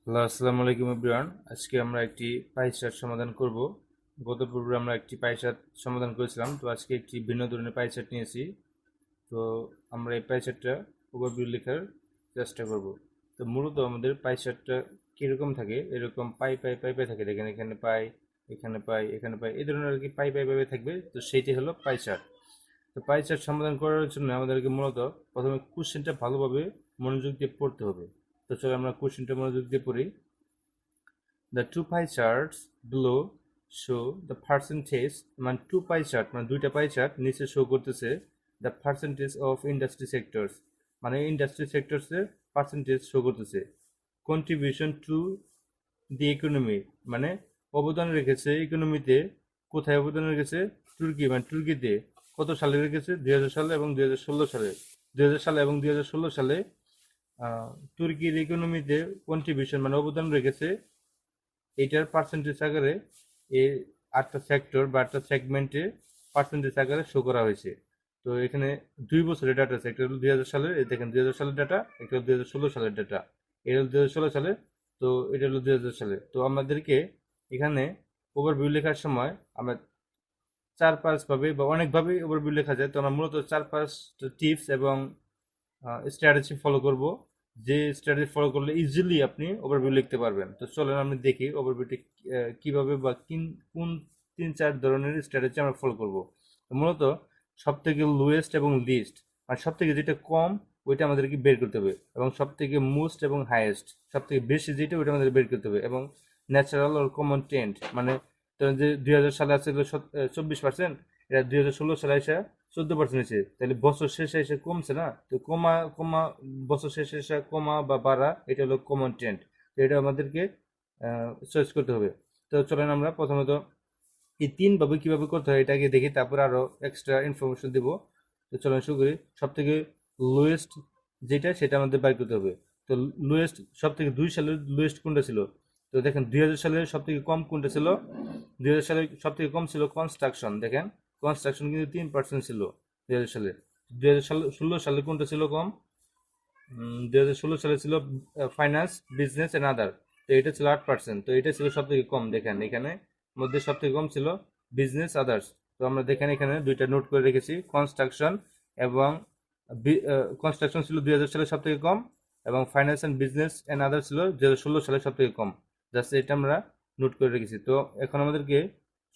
Hello, আসসালামু আলাইকুম everyone. আজকে আমরা একটি পাই চার্ট সমাধান করব। গত পর্বে আমরা একটি পাই চার্ট সমাধান করেছিলাম, তো আজকে একটি ভিন্ন ধরনের পাই চার্ট নিয়েছি। তো আমরা এই পাই চার্টটা ওভারভিউ লেখার চেষ্টা করব। তো মূলত আমাদের পাই চার্টটা কীরকম থাকে, এরকম পাই পাই পাই পাই থাকে, দেখেন এখানে পাই, এখানে পাই, এখানে পাই, এই ধরনের আর কি পাই পাই পাই পাই থাকবে। তো সেইটি হলো পাই চার্ট। তো পাই চার্ট সমাধান করার জন্য আমাদেরকে মূলত প্রথমে কোশ্চেনটা ভালোভাবে মনোযোগ দিয়ে পড়তে হবে। তো চলো আমরা কোশ্চেনটা মনোযোগ দিয়ে পড়ি। The two pie charts below show the percentage, মানে টু পাই চার্ট মানে দুইটা পাই চার্ট নিচে শো করতেছে the percentage of industry sectors, মানে ইন্ডাস্ট্রি সেক্টরসের পার্সেন্টেজ শো করতেছে। কন্ট্রিবিউশন টু দি ইকোনমি, মানে অবদান রেখেছে ইকোনমিতে। কোথায় অবদান রেখেছে? তুর্কি, মানে তুর্কিতে কত সালে রেখেছে? 2000 সালে এবং 2016 সালে। 2000 সালে এবং 2016 সালে তুর্কির ইকোনমিতে কন্ট্রিবিউশন মানে অবদান রেখেছে, এইটার পার্সেন্টেজ আকারে এই 8টা সেক্টর বা 8টা সেগমেন্টে পার্সেন্টেজ আকারে শো করা হয়েছে। তো এখানে 2 বছরের ডাটা আছে, একটা হলো 2000 সালের, এই দেখেন 2000 সালের ডাটা, একটা হলো 2016 সালের ডাটা। এটা হলো 2016 সালে, তো এটা হলো 2000 সালে। তো আমাদেরকে এখানে ওভারভিউ লেখার সময় আমরা 4-5 ভাবে বা অনেকভাবেই ওভারভিউ লেখা যায়। তো আমরা মূলত 4-5টা টিপস এবং স্ট্র্যাটেজি ফলো করব, যে স্ট্র্যাটেজি ফলো করলে ইজিলি আপনি ওভারভিউ লিখতে পারবেন। তো চলেন আমি দেখি ওভারভিউটি কিভাবে বা কোন 3-4 ধরনের স্ট্র্যাটেজি আমরা ফলো করব। মূলত সব থেকে লোয়েস্ট এবং লিস্ট, মানে সব থেকে যেটা কম ওইটা আমাদেরকে বের করতে হবে, এবং সব থেকে মোস্ট এবং হাইয়েস্ট, সব থেকে বেশি যেটা ওইটা আমাদের বের করতে হবে, এবং ন্যাচারাল আর কমন ট্রেন্ড, মানে ধরেন যে 2000 সালে আছে 24%, এটা 2016 সালে এসে 14% হয়েছে, তাহলে বছর শেষে এসে কমছে না? তো কমা কমা বছর শেষে এসে কমা বা বাড়া, এটা হলো কমন ট্রেন্ড। তো এটা আমাদেরকে চয়েস করতে হবে। তো চলেন আমরা প্রথমত এই 3 ভাবে কিভাবে করতে হয় এটাকে দেখি, তারপর আরো এক্সট্রা ইনফরমেশন দিব। তো চলেন শুরু করি। সব থেকে লোয়েস্ট যেটা সেটা আমাদের বাইর করতে হবে। তো লোয়েস্ট সব থেকে 2 সালের লোয়েস্ট কোনটা ছিল? তো দেখেন 2000 সালের সব থেকে কম কোনটা ছিল? 2000 সালে সব থেকে কম ছিল কনস্ট্রাকশন। দেখেন কনস্ট্রাকশন কিন্তু 3% ছিল 2000 সালে। 2016 সালে কোনটা ছিল কম? 2016 সালে ছিল ফাইন্যান্স, বিজনেস এন্ড আদার। তো এটা ছিল 8%। তো এটা ছিল সব থেকে কম। দেখেন এখানে মধ্যে সব থেকে কম ছিল বিজনেস আদার্স। তো আমরা দেখেন এখানে দুইটা নোট করে রেখেছি, কনস্ট্রাকশন এবং কনস্ট্রাকশন ছিল 2000 সালে সব থেকে কম, এবং ফাইন্যান্স অ্যান্ড বিজনেস অ্যান্ড আদার ছিল 2016 সালে সব থেকে কম। জাস্ট এটা আমরা নোট করে রেখেছি। তো এখন আমাদেরকে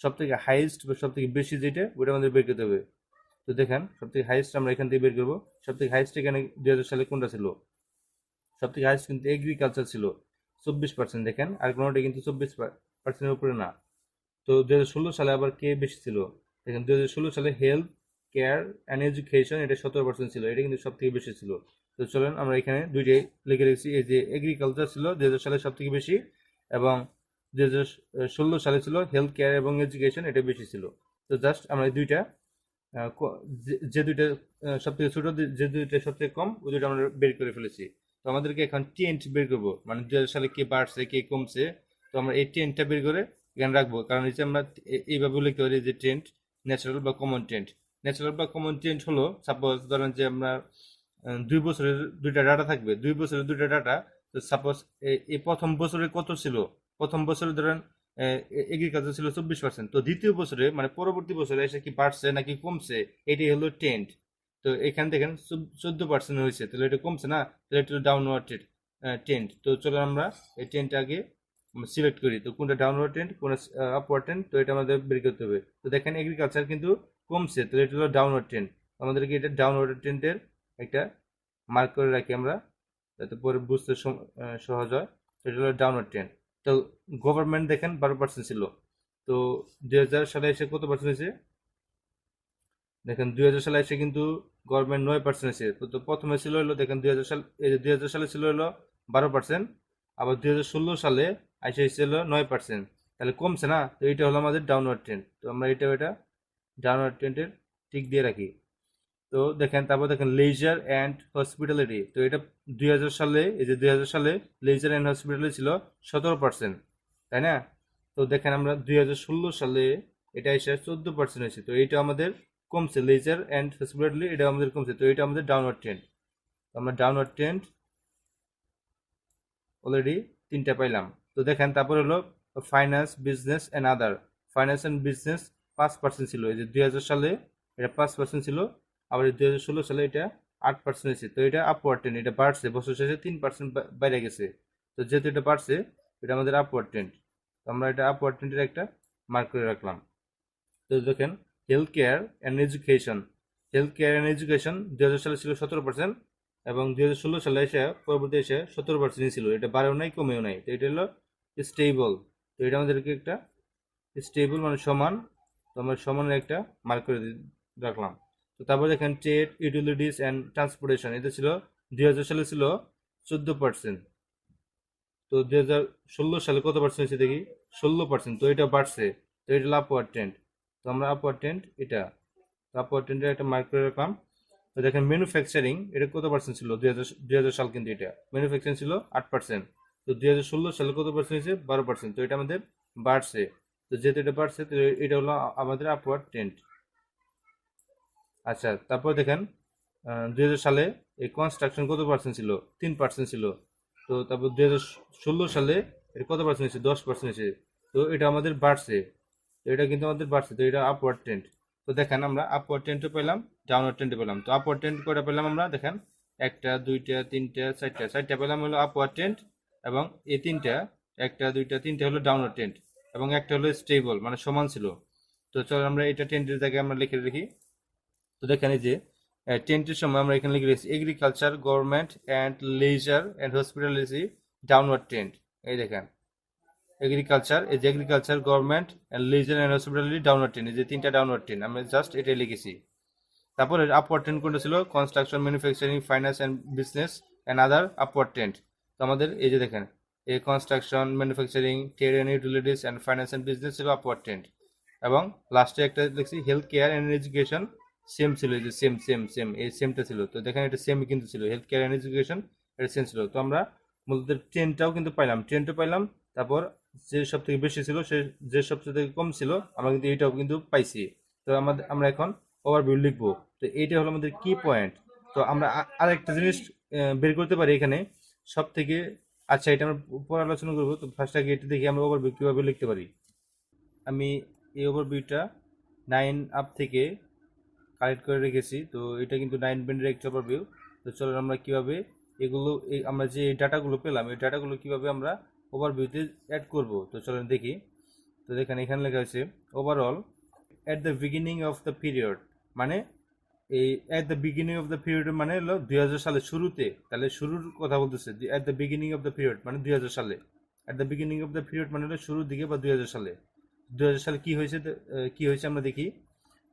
সব থেকে হাইয়েস্ট বা সব থেকে বেশি যেটা ওটা আমাদের বের করতে হবে। তো দেখেন সব থেকে হাইয়েস্ট আমরা এখান থেকে বের করবো। সব থেকে হাইয়েস্ট এখানে 2000 সালে কোনটা ছিল? সব থেকে হাইয়েস্ট কিন্তু এগ্রিকালচার ছিল 24%। দেখেন আর কোনোটা কিন্তু 24%-এর উপরে না। তো 2016 সালে আবার কে বেশি ছিল? দেখেন 2016 সালে হেলথ কেয়ার অ্যান্ড এডুকেশন, এটা 17% ছিল, এটা কিন্তু সব থেকে বেশি ছিল। তো চলেন আমরা এখানে দুইটাই লিখে রেখেছি, এই যে এগ্রিকালচার ছিল 2000 সালে সব থেকে বেশি, এবং 2016 সালে ছিল হেলথ কেয়ার এবং এডুকেশন, এটা বেশি ছিল। তো জাস্ট আমরা এই দুইটা যে দুইটা সব থেকে ছোট, যে দুইটা সবথেকে কম, ওই দুইটা আমরা বের করে ফেলেছি। তো আমাদেরকে এখন ট্রেন্ড বের করবো, মানে 2000 সালে কে বাড়ছে কে কমছে। তো আমরা এই ট্রেন্ডটা বের করে এখানে রাখবো, কারণ হচ্ছে আমরা এইভাবে লিখতে পারি যে ট্রেন্ড ন্যাচারাল বা কমন ট্রেন্ড। ন্যাচারাল বা কমন ট্রেন্ড হলো, সাপোজ ধরেন যে আমরা 2 বছরের দুইটা ডাটা থাকবে, 2 বছরের দুইটা ডাটা। তো সাপোজ এই প্রথম বছরে কত ছিল? প্রথম বছরে ধরেন এগ্রিকালচার ছিল 24%। তো দ্বিতীয় বছরে মানে পরবর্তী বছরে এসে কি বাড়ছে নাকি কমছে, এটাই হলো ট্রেন্ড। তো এখানে দেখেন 14% হয়েছে, তাহলে এটা কমছে না? তাহলে এটা ডাউনওয়ার্ড ট্রেন্ড। তো চলো আমরা এই ট্রেন্ডটা আগে সিলেক্ট করি। তো কোনটা ডাউনওয়ার্ড ট্রেন্ড, কোনটা আপওয়ার্ড ট্রেন্ড, তো এটা আমাদের বের করতে হবে। তো দেখেন এগ্রিকালচার কিন্তু কমছে, তাহলে এটা হলো ডাউনওয়ার্ড ট্রেন্ড। আমাদেরকে এটা ডাউনওয়ার্ড ট্রেন্ডের একটা মার্ক করে রাখি আমরা, যাতে পরে বুঝতে সহজ হয়। এটা হলো ডাউনওয়ার্ড ট্রেন্ড। তো গভর্নমেন্ট দেখেন 12% ছিল। তো 2000 সালে এসে কত পার্সেন্ট হয়েছে? দেখেন 2000 সালে এসে কিন্তু গভর্নমেন্ট 9% হয়েছে। তো প্রথমে ছিল হলো, দেখেন 2000 সাল, এই যে 2000 সালে ছিল হলো 12%, আবার 2016 সালে এসে ছিল 9%। তাহলে কমছে না? তো এটা হলো আমাদের ডাউনওয়ার্ড ট্রেন্ড। তো আমরা এটা ডাউনওয়ার্ড ট্রেন্ডের টিক দিয়ে রাখি। তো দেখেন তারপর দেখেন লেজার অ্যান্ড হসপিটালিটি। তো এটা 2000 সালে, এই যে 2000 সালে লেজার অ্যান্ড হসপিটালিটি ছিল 17%, তাই না? তো দেখেন আমরা 2016 সালে এটা এসে 14% হয়েছে। তো এইটা আমাদের কমছে, লেজার অ্যান্ড হসপিটালিটি এটা আমাদের কমছে। তো এটা আমাদের ডাউনওয়ার্ড ট্রেন্ড। আমরা ডাউনওয়ার্ড ট্রেন্ড অলরেডি তিনটা পাইলাম। তো দেখেন তারপর হলো finance, business and other. Finance and business 5% ছিল, এই যে 2000 সালে এটা 5% ছিল, আবার 2016 সালে এটা 8% হয়েছে। তো এটা আপওয়ার্ড ট্রেন্ড, এটা বাড়ছে, বছর শেষে 3% বাইরে গেছে। তো যেহেতু এটা বাড়ছে, এটা আমাদের আপওয়ার্ড ট্রেন্ড, তো আমরা এটা আপওয়ার্ড ট্রেন্ডের একটা মার্ক করে রাখলাম। তো দেখেন health care and education, health care and education 2000 সালে ছিল 17%, এবং 2016 সালে এসে পরবর্তী এসে 17% ছিল, এটা বাড়েও নাই কমেও নাই। তো এটা হলো স্টেবল। তো এটা আমাদেরকে একটা স্টেবল মানে সমান, তো আমরা সমানের একটা মার্ক করে রাখলাম। তো তারপর দেখেন ট্রেড, ইউটিলিটিস অ্যান্ড ট্রান্সপোর্টেশন, এটা ছিল 2000 সালে ছিল 14%। তো 2016 সালে কত পার্সেন্ট হয়েছে দেখি, 16%। তো এটা বাড়ছে, তো এটা হলো আপওয়ার্ড ট্রেন্ড। তো আমরা আপওয়ার্ড ট্রেন্ড এটা, আপওয়ার্ড ট্রেন্ডের একটা মার্ক করে রাখলাম। তো দেখেন ম্যানুফ্যাকচারিং, এটা কত পার্সেন্ট ছিল 2000 সাল, কিন্তু এটা ম্যানুফ্যাকচারিং ছিল 8%। তো 2016 সালে কত পার্সেন্ট হয়েছে, 12%। তো এটা আমাদের বাড়ছে। তো যেহেতু এটা বাড়ছে, তো এটা হলো আমাদের আপওয়ার্ড ট্রেন্ড। আচ্ছা, তারপর দেখেন 2000 সালে এই কনস্ট্রাকশন কত পার্সেন্ট ছিল, 3% ছিল। তো তারপর 2016 সালে এটা কত পার্সেন্ট হয়েছে, 10% হয়েছে। তো এটা আমাদের বাড়ছে, তো এটা কিন্তু আমাদের বাড়ছে, তো এটা আপওয়ার্ড ট্রেন্ড। তো দেখেন আমরা আপওয়ার্ড ট্রেন্ডও পেলাম, ডাউনওয়ার্ড ট্রেন্ডও পেলাম। তো আপওয়ার্ড ট্রেন্ড কয়টা পেলাম আমরা, দেখেন একটা, দুইটা, তিনটা, চারটা পেলাম হলো আপওয়ার্ড ট্রেন্ড, এবং এই তিনটা, একটা, দুইটা, তিনটা হলো ডাউনওয়ার্ড ট্রেন্ড, এবং একটা হলো স্টেবল মানে সমান ছিল। তো চলো আমরা এটা ট্রেন্ডের জায়গায় আমরা লিখে রাখি। তো দেখেন এই যে টেন্টের সময় আমরা এখানে লিখে রেখেছি agriculture, government and leisure and hospitality downward trend. এই দেখেন এগ্রিকালচার, এই যে agriculture, government and leisure and hospitality downward trend, এই যে তিনটা ডাউনওয়ার্ড ট্রেন্ড, আমরা জাস্ট এটাই লিখেছি। তারপরে আপওয়ার্ড ট্রেন্ড কোনটা ছিল, construction, manufacturing, finance and business and other upward trend. তো আমাদের এই যে দেখেন এই construction, manufacturing, trade and utilities and finance and business ছিল আপওয়ার্ড ট্রেন্ড। এবং লাস্টে একটা লিখছি health care and education, same ছিল, এই যে সেম সেম সেম, এই সেমটা ছিল। তো দেখেন এটা সেমই কিন্তু ছিল, হেলথ কেয়ার অ্যান্ড এডুকেশন এটা সেম ছিল। তো আমরা মূলত ট্রেনটাও কিন্তু পাইলাম, ট্রেনটা পাইলাম। তারপর যে সব থেকে বেশি ছিল, সে যে সবচেয়ে থেকে কম ছিল, আমরা কিন্তু এইটাও কিন্তু পাইছি। তো আমরা এখন ওভারভিউ লিখবো। তো এইটা হলো আমাদের কি পয়েন্ট। তো আমরা আরেকটা জিনিস বের করতে পারি এখানে সব থেকে। আচ্ছা, এটা আমরা পরে আলোচনা করবো। তো ফার্স্ট আগে এটা দেখি আমরা ওভারভিউ কিভাবে লিখতে পারি। আমি এই ওভারভিউটা 9 আপ থেকে কালেক্ট করে রেখেছি। তো এটা কিন্তু 9 ব্যান্ডের একটা ওভারভিউ। তো চলো আমরা কিভাবে এগুলো, আমরা যে ডাটাগুলো পেলাম, এই ডাটাগুলো কিভাবে আমরা ওভারভিউতে অ্যাড করব। তো চলো দেখি। তো দেখেন এখানে লেখা আছে overall at the beginning of the period, মানে এই at the beginning of the period মানে হলো 2000 সালের শুরুতে, তাহলে শুরুর কথা বলতেছে। At the beginning of the period মানে 2000 সালে, at the beginning of the period মানে হলো শুরুর দিকে বা 2000 সালে। 2000 সালে কি হয়েছে, কি হয়েছে আমরা দেখি।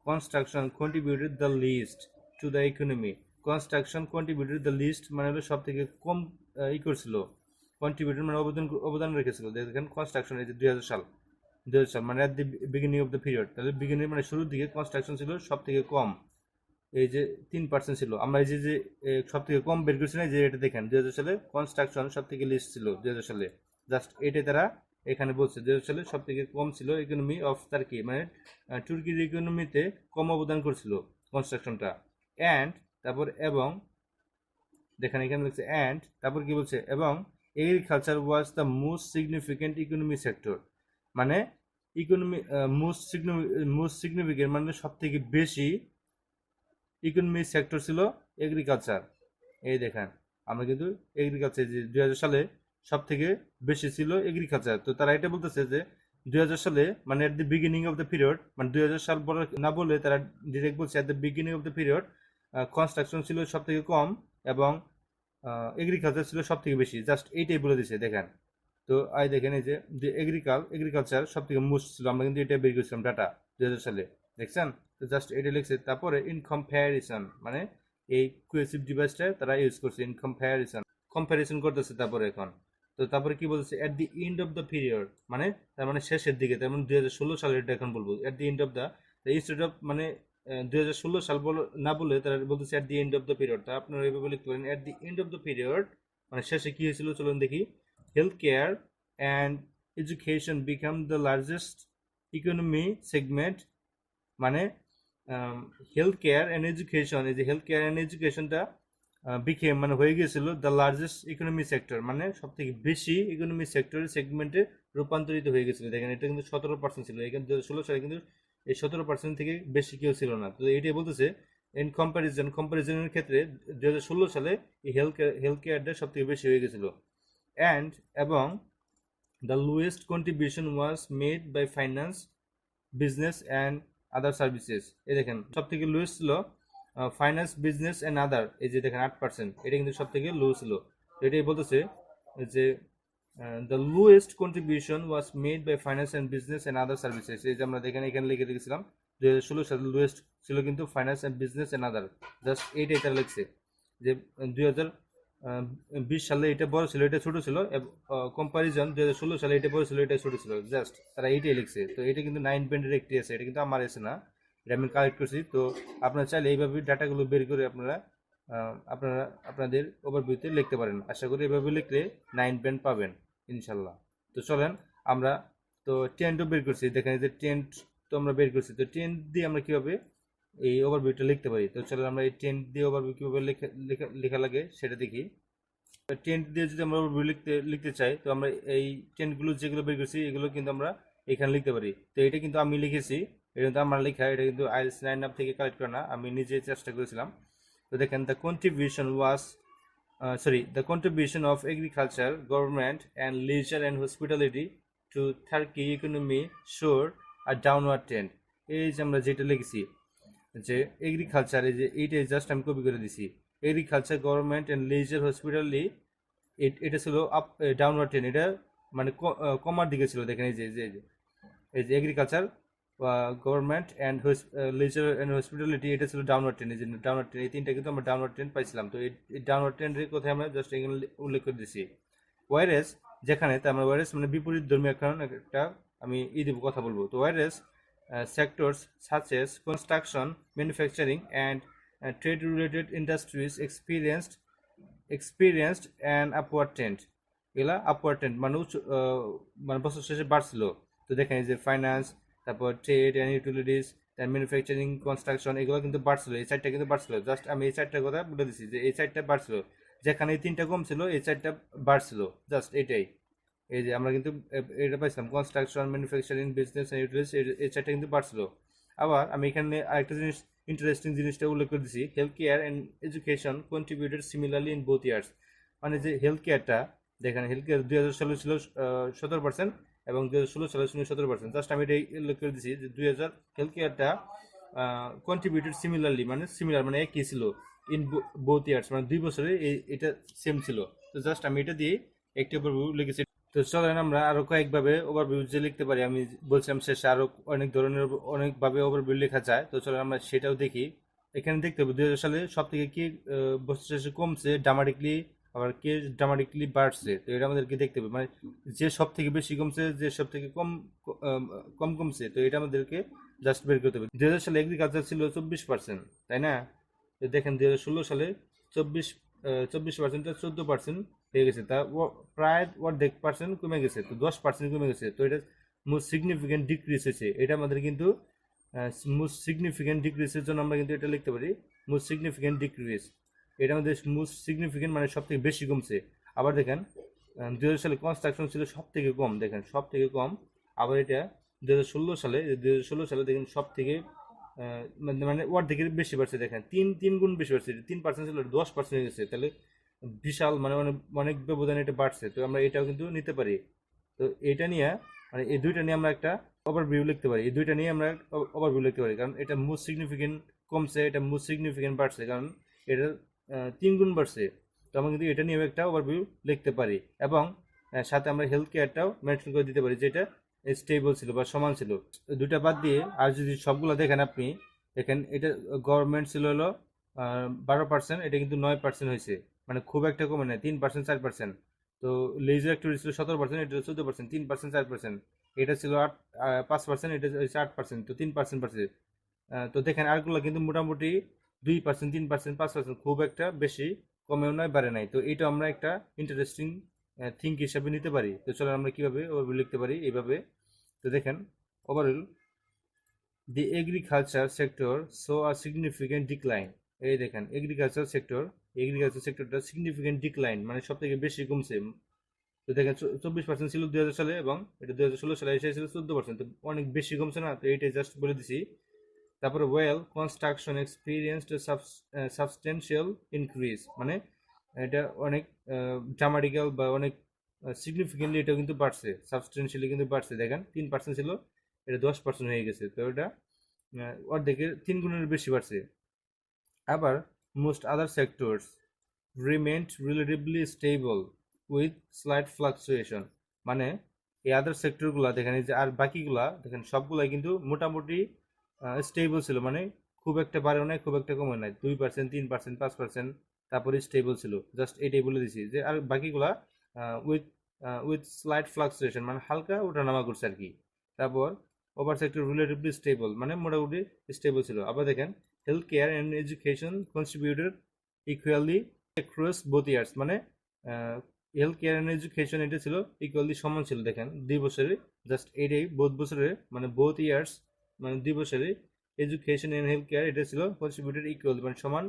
Construction contributed the least to the economy. Construction contributed the least মানে হলো সব থেকে কম ই করছিল, কন্ট্রিবিউটেড মানে অবদান রেখেছিল। দেখেন কনস্ট্রাকশন এই যে 2000 সাল, 2000 সাল মানে at the beginning of the period, তাহলে বিগিনিং মানে শুরুর দিকে কনস্ট্রাকশন ছিল সব থেকে কম, এই যে 3% ছিল। আমরা এই যে সব থেকে কম বের করছি না, যে এটা দেখেন 2000 সালে কনস্ট্রাকশন সব থেকে লিস্ট ছিল 2000 সালে, জাস্ট এটাই তারা এখানে বলছে 2000 সালে সব থেকে কম ছিল ইকোনমি অফ টার্কি, মানে তুর্কির ইকোনমিতে কম অবদান করছিল কনস্ট্রাকশনটা। অ্যান্ড তারপর এবং দেখেন এখানে লিখছে অ্যান্ড তারপর কি বলছে, এবং agriculture was the most significant economy sector, মানে ইকোনমি মোস্ট সিগনিফিকেন্ট মানে সব থেকে বেশি ইকোনমি সেক্টর ছিল এগ্রিকালচার। এই দেখেন আমরা কিন্তু এগ্রিকালচার যে 2000 সালে সব থেকে বেশি ছিল এগ্রিকালচার। তো তারা এটা বলতেছে যে 2000 সালে মানে at the beginning of the period, মানে 2000 সাল না বলে তারা ডিরেক্ট বলছে at the beginning of the period construction ছিল সব থেকে কম, এবং এগ্রিকালচার ছিল সব থেকে বেশি, জাস্ট এইটাই বলে দিছে দেখেন। তো দেখেন এই যে এগ্রিকালচার সব থেকে মোস্ট ছিল, আমরা কিন্তু এটা বের করেছিলাম ডাটা 2000 সালে, দেখছেন। তো জাস্ট এটা লিখছে। তারপরে ইন কম্প্যারিজন মানে এই কুয়েসিভ ডিভাইসটা তারা ইউজ করছে, ইন কম্প্যারিজন করতেছে। তারপরে এখন তো তারপরে কি বলছে at the end of the period, মানে তার মানে শেষের দিকে, তার মানে 2016 সালের এটা এখন বলবো at the end of the, instead of মানে 2016 সাল না বলে তারা বলতেছে at the end of the period. তা আপনারা এইভাবে লিখতে পারেন at the end of the period মানে শেষে কি হয়েছিল চলুন দেখি। Healthcare and education become the largest economy segment, মানে হেলথ কেয়ার অ্যান্ড এডুকেশন, এই যে হেলথ কেয়ার অ্যান্ড এডুকেশনটা বিকেম মানে হয়ে গিয়েছিল দ্য লার্জেস্ট ইকোনমি সেক্টর, মানে সব থেকে বেশি ইকোনমি সেক্টরের সেগমেন্টে রূপান্তরিত হয়ে গেছিল। দেখেন এটা কিন্তু 17% ছিল, এখানে 2016 সালে কিন্তু এই 17% থেকে বেশি কেউ ছিল না। তো এটাই বলতেছে ইন কম্পারিজনের ক্ষেত্রে 2016 সালে এই হেলথ কেয়ারটা সব থেকে বেশি হয়ে গেছিল। এবং the lowest contribution was made by finance, business and other services. এই দেখেন সব থেকে লোয়েস্ট ছিল ফাইন্যান্স, বিজনেস অ্যান্ড আদার, এই যে দেখেন 8%, এটা কিন্তু সব থেকে লো ছিল। এটাই বলতেছে যে the lowest contribution was made by finance and business and other services. এই যে আমরা দেখেন এখানে লিখে রেখেছিলাম 2016 সালে লোয়েস্ট ছিল কিন্তু finance and business and other, just এটা লিখছে যে 2020 সালে এটা বড় ছিল, এটা ছোট ছিল, কম্পারিজন 2016 সালে এটা বড় ছিল, এটা ছোট ছিল, জাস্ট তারা এইটাই লিখছে। তো এটা কিন্তু 9 ব্যান্ডের একটি আছে, এটা কিন্তু আমার এসে না, এটা আমি কালেক্ট করছি। তো আপনারা চাইলে এইভাবে ডাটাগুলো বের করে আপনারা আপনাদের ওভারভিউতে লিখতে পারেন। আশা করি এভাবে লিখলে 9 ব্যান্ড পাবেন ইনশাল্লাহ। তো চলেন আমরা তো ট্রেন্ডও বের করছি, দেখেন যে ট্রেন্ড তো আমরা বের করছি। তো ট্রেন্ড দিয়ে আমরা কীভাবে এই ওভারভিউটা লিখতে পারি, তো চলেন আমরা এই ট্রেন্ড দিয়ে ওভারভিউ কীভাবে লেখা লাগে সেটা দেখি। ট্রেন্ড দিয়ে যদি আমরা ওভারভিউ লিখতে চাই, তো আমরা এই ট্রেন্ডগুলো যেগুলো বের করছি এগুলো কিন্তু আমরা এখানে লিখতে পারি। তো এটা কিন্তু আমি লিখেছি, এটা কিন্তু আমার লেখা, এটা কিন্তু আইএলটিএস 9 অ্যাপ থেকে কালেক্ট করা না, আমি নিজে চেষ্টা করেছিলাম। তো দেখেন the contribution of agriculture, government and leisure and hospitality to Turkey economy শোর আর ডাউনওয়ার্ড ট্রেন্ড। এই যে আমরা যেটা লিখেছি যে এগ্রিকালচার, এই যে এইটাই জাস্ট আমি কপি করে দিছি, এগ্রিকালচার, গভর্নমেন্ট অ্যান্ড লিজার হসপিটালি, এটা ছিল আপ ডাউনওয়ার্ড ট্রেন্ড, এটা মানে কমার দিকে ছিল। দেখেন এই যে agriculture, government and leisure and hospitality, এটা ছিল ডাউনওয়ার্ড ট্রেন্ড। এই যে ডাউনওয়ার্ড ট্রেন্ড, এই তিনটা কিন্তু আমরা ডাউনওয়ার্ড ট্রেন্ড পাইছিলাম। তো এই ডাউনওয়ার্ড ট্রেন্ডের কথা আমরা জাস্ট এখানে উল্লেখ করে দিছি। ওয়াইরেস যেখানে, তো আমরা ওয়াইরেস মানে বিপরীত ধর্মী এখন একটা আমি দেবো কথা বলবো। তো ওয়াইরেস sectors such as construction, manufacturing, and trade-related industries experienced an upward trend. এগুলা আপওয়ার্ড ট্রেন্ড মানে মানে বছর শেষে বাড়ছিল। তো দেখেন এই যে ফাইন্যান্স, তারপর trade and utilities, manufacturing, construction, এগুলো কিন্তু বাড়ছিল, এই সাইডটা কিন্তু বাড়ছিল। জাস্ট আমি এই সাইডটার কথা বলে দিচ্ছি যে এই সাইডটা বাড়ছিল, যেখানে এই তিনটা কম ছিল এই সাইডটা বাড়ছিল, জাস্ট এটাই। এই যে আমরা কিন্তু এটা পাইছিলাম construction, manufacturing, business and utilities, এই চারটা কিন্তু বাড়ছিল। আবার আমি এখানে আরেকটা জিনিস ইন্টারেস্টিং জিনিসটা উল্লেখ করে দিচ্ছি, health care and education contributed similarly in both years. মানে যে হেলথ কেয়ারটা দেখেন, হেলথ কেয়ার 2000 সালে ছিল 17% এবং 2016 সালে ছিল 17%। জাস্ট আমি এটা উল্লেখ করে দিচ্ছি যে 2000 হেলথ কেয়ারটা কন্ট্রিবিউটেড সিমিলারলি মানে সিমিলার মানে একই ছিল ইন বোথ ইয়ার্স, মানে 2 বছরে এটা সেম ছিল। তো জাস্ট আমি এটা দিয়ে একটি ওভারভিউ লিখেছি। তো চলেন আমরা আরো কয়েকভাবে ওভারভিউ যে লিখতে পারি, আমি বলছিলাম শেষে আরো অনেক ধরনের অনেকভাবে ওভারভিউ লেখা যায়। তো চলেন আমরা সেটাও দেখি। এখানে দেখতে হবে 2000 সালে সব থেকে কি বছর শেষে কমছে ড্রামাটিকলি, আবার কে ড্রামাটিকলি বাড়ছে। তো এটা আমাদেরকে দেখতে হবে, মানে যে সব থেকে বেশি কমছে, যে সব থেকে কম কমছে, তো এটা আমাদেরকে জাস্ট বের করতে হবে। 2000 সালে এগ্রিকালচার ছিল 24%, তাই না? তো দেখেন 2016 সালে 24% 14% হয়ে গেছে, তা প্রায় অর্ধেক পার্সেন্ট কমে গেছে, তো 10% কমে গেছে। তো এটা মোস্ট সিগনিফিকেন্ট ডিক্রিজ হয়েছে, এটা আমাদের কিন্তু মোস্ট সিগনিফিকেন্ট ডিক্রিজের জন্য আমরা কিন্তু এটা লিখতে পারি মোস্ট সিগনিফিকেন্ট ডিক্রিজ। এটা আমাদের মোস্ট সিগনিফিকেন্ট মানে সব থেকে বেশি কমছে। আবার দেখেন 2000 সালে কনস্ট্রাকশন ছিল সব থেকে কম, দেখেন সব থেকে কম। আবার এটা 2016 সালে দেখেন সব থেকে মানে অর্ধেকের বেশি বাড়ছে, দেখেন তিন গুণ বেশি বাড়ছে। 3% ছিল 10% হয়ে গেছে, তাহলে বিশাল মানে অনেক ব্যবধান এটা বাড়ছে। তো আমরা এটাও কিন্তু নিতে পারি। তো এটা নিয়ে মানে এই দুইটা নিয়ে আমরা একটা ওভারভিউ লিখতে পারি, এই দুইটা নিয়ে আমরা ওভারভিউ লিখতে পারি, কারণ এটা মোস্ট সিগনিফিকেন্ট কমছে, এটা মোস্ট সিগনিফিকেন্ট বাড়ছে, কারণ এটা 3 গুণ বাড়ছে। তো আমরা কিন্তু এটা নিয়ে একটা ওভারভিউ লিখতে পারি, এবং সাথে আমরা হেলথ কেয়ারটাও মেনশন করে দিতে পারি, যেটা স্টেবল ছিল বা সমান ছিল। দুটা বাদ দিয়ে আর যদি সবগুলো দেখেন আপনি দেখেন, এটা গভর্নমেন্ট ছিল হলো 12%, এটা কিন্তু 9% হয়েছে, মানে খুব একটা কমে নেয়, 3% 4%। তো লেজার অ্যাক্টিভিটি ছিল 17%, এটা 14%, 3% 4%। এটা ছিল 5%, এটা হচ্ছে 8%, তো 3% বাড়ছে। তো দেখেন আরগুলো কিন্তু মোটামুটি 2%, 3%, 5%, খুব একটা বেশি কমেও নয় বাড়ে নাই। তো এটা আমরা একটা ইন্টারেস্টিং থিঙ্ক হিসাবে নিতে পারি। তো চলো আমরা কিভাবে ওভারভিউ লিখতে পারি এইভাবে। তো দেখেন overall the agriculture sector so a significant decline, এই দেখেন এগ্রিকালচার সেক্টরটা সিগনিফিকেন্ট ডিক্লাইন, মানে সব থেকে বেশি কমছে। তো দেখেন 24% ছিল 2000 সালে, এবং এটা 2016 সালে এসে ছিল 14%, তো অনেক বেশি কমছে না? তো এইটাই জাস্ট বলে দিছি। তারপরে well construction experienced substantial increase, মানে এটা অনেক ড্রামাটিক্যাল বা অনেক সিগনিফিকেন্টলি এটা কিন্তু বাড়ছে, সাবস্টেন্সিয়ালি কিন্তু বাড়ছে। দেখেন 3% ছিল, এটা 10% হয়ে গেছে, তো এটা অর্ধেকের 3 গুণের বেশি বাড়ছে। আবার most other sectors remained relatively stable with slight fluctuation, মানে এই আদার সেক্টরগুলো দেখেন, এই যে আর বাকিগুলা দেখেন সবগুলাই কিন্তু মোটামুটি স্টেবল ছিল, মানে খুব একটা বাড়েও নাই, খুব একটা কমে নাই, 2%, 3%, 5%, তারপরে স্টেবল ছিল। জাস্ট এটাই বলে দিছি যে আর বাকিগুলা উইথ উইথ স্লাইট ফ্লাকচুয়েশন, মানে হালকা ওঠানামা করছে আর কি। তারপর ওভার সেক্টর রিলেটিভলি স্টেবল, মানে মোটামুটি স্টেবল ছিল। আবার দেখেন health care and education contributed equally across both years, মানে হেলথ কেয়ার অ্যান্ড এডুকেশন এটা ছিল ইকুয়ালি সমান ছিল। দেখেন 2 বছরে, জাস্ট এটাই বোথ বছরে, মানে বোথ ইয়ার্স, মানে 2 বছরে এডুকেশন অ্যান্ড হেলথ কেয়ার এটা ছিল কন্ট্রিবিউটেড ইকুয়ালি, মানে সমান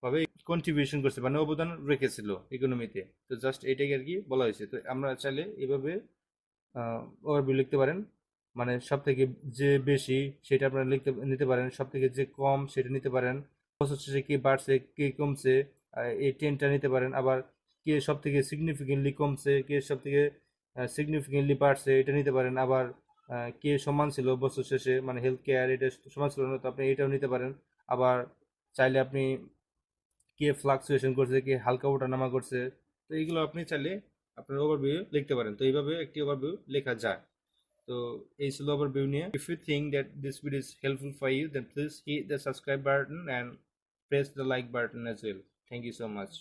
ভাবে কন্ট্রিবিউশন করছে, মানে অবদান রেখেছিল ইকোনমিতে। তো জাস্ট এটাই আর কি বলা হয়েছে। তো আমরা চাইলে এভাবে ওভারভিউ লিখতে পারেন, মানে সব থেকে যে বেশি সেটা আপনারা লিখতে নিতে পারেন, সব থেকে যে কম সেটা নিতে পারেন, বছর শেষে কে বাড়ছে কে কমছে এই টেনটা নিতে পারেন। আবার কে সব থেকে সিগনিফিকেন্টলি কমছে, কে সব থেকে সিগনিফিকেন্টলি বাড়ছে এটা নিতে পারেন। আবার কে সমান ছিল বছর শেষে, মানে হেলথ কেয়ার এটা সমান ছিল না, তো আপনি এটাও নিতে পারেন। আবার চাইলে আপনি কে ফ্লাকচুয়েশন করছে, কে হালকা ওঠানামা করছে, তো এইগুলো আপনি চাইলে আপনার ওভারভিউ লিখতে পারেন। তো এইভাবে একটি ওভারভিউ লেখা যায়। তো এই ছিল ওভারভিউ নিয়ে। If you think that this video is helpful for you, then please hit the subscribe button and press the like button as well. Thank you so much.